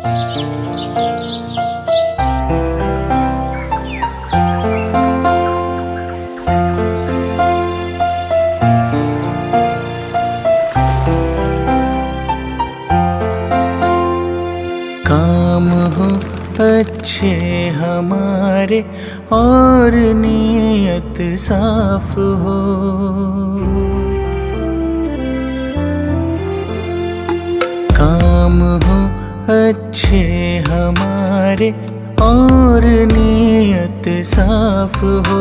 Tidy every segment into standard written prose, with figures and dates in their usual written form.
काम हो अच्छे हमारे और नीयत साफ हो, काम हो अच्छे हमारे और नीयत साफ हो।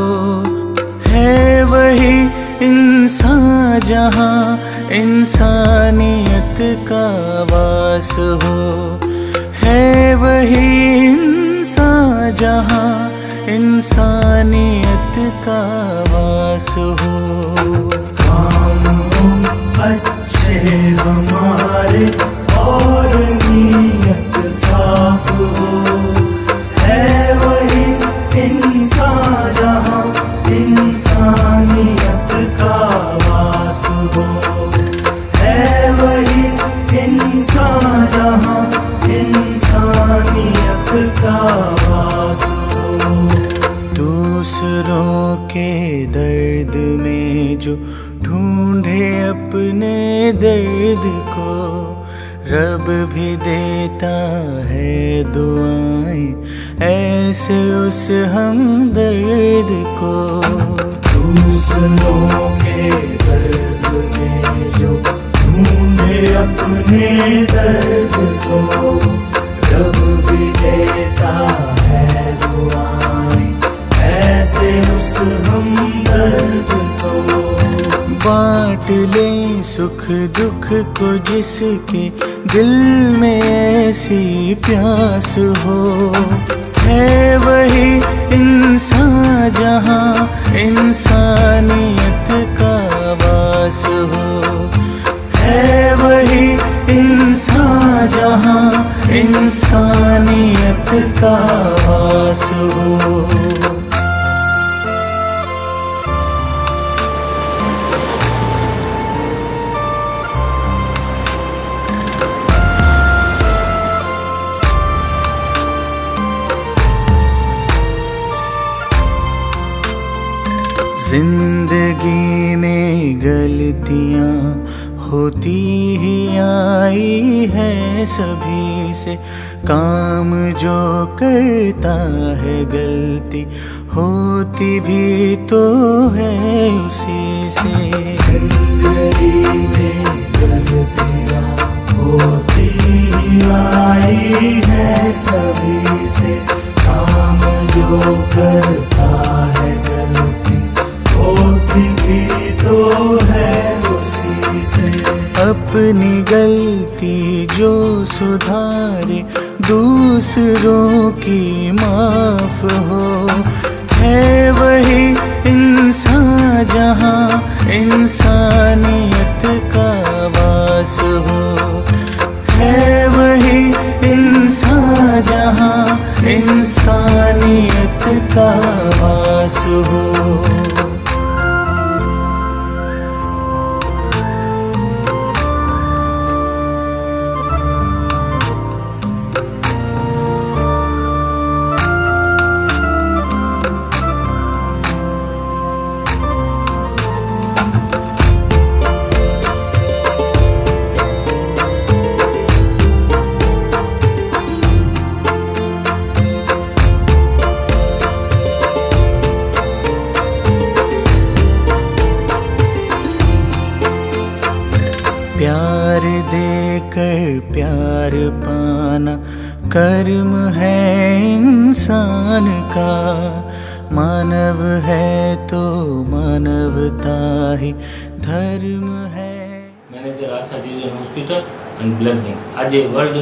है वही इंसान जहाँ इंसानियत का वास हो, है वही इंसान जहाँ इंसानियत का वास हो। काम हो अच्छे हमारे और नीयत साफ हो, है वही इंसान जहाँ इंसानियत का वास हो, है वही इंसान जहाँ इंसानियत का वास हो। दूसरों के दर्द में जो ढूंढे अपने दर्द को, रब भी देता है दुआएं ऐसे उस हमदर्द को। दूसरों के दर्द में जो ढूंढे अपने दर्द को, रब भी देता है दुआएं ऐसे उस हमदर्द को। बांट ले सुख दुख को जिसके दिल में ऐसी प्यास हो, है वही इंसान जहाँ इंसानियत का वास हो, है वही इंसान जहाँ इंसानियत का वास हो। जिंदगी में गलतियाँ होती ही आई है सभी से, काम जो करता है गलती होती भी तो है उसी से। जिंदगी में गलतियाँ होती ही आई है सभी से, काम जो करता है गलती होती भी तो है उसी से। अपनी गलती जो सुधारे दूसरों की माफ हो, है वही इंसान जहाँ इंसानियत का वास हो, है वही इंसान जहाँ इंसानियत का वास हो। प्यार देकर प्यार पाना कर्म है इंसान का, मानव है तो मानवता ही धर्म है। मैनेजर आशा जीवन हॉस्पिटल एंड ब्लड बैंक। आज वर्ल्ड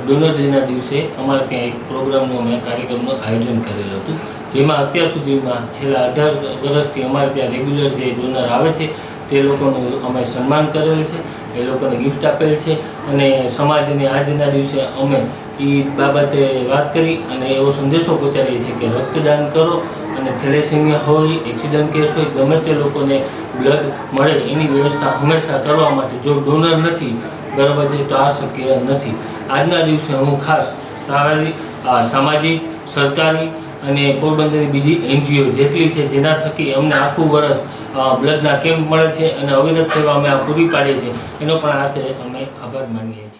डोनर डेना दिवसे अमारे ત્યાં એક પ્રોગ્રામનું અમે કાર્યક્રમનું આયોજન કરેલું હતું, જેમાં અત્યાર સુધીમાં છેલ્લા 18 વર્ષથી અમારે ત્યાં રેગ્યુલર જે ડોનર આવે છે તે લોકોનું અમે સન્માન કરેલ છે, એ લોકોને ગિફ્ટ આપેલ છે અને સમાજને આજના દિવસે અમે એ બાબતે વાત કરી અને એવો સંદેશો પહોંચાડીએ છીએ કે રક્તદાન કરો અને થેલેસેમિયા હોય, એક્સિડન્ટ કેસ હોય, ગમે તે લોકોને બ્લડ મળે એની વ્યવસ્થા હંમેશા કરવા માટે. જો ડોનર નથી બરાબર છે, તો આ શક્ય નથી. આજના દિવસે હું ખાસ સામાજિક, સરકારી અને પોરબંદરની બીજી NGO જેટલી છે જેના થકી અમને આખું વર્ષ બ્લડના કેમ્પ મળે છે અને અવિરત સેવા અમે પૂરી પાડીએ છીએ, એનો પણ આજે અમે આભાર માનીએ છીએ.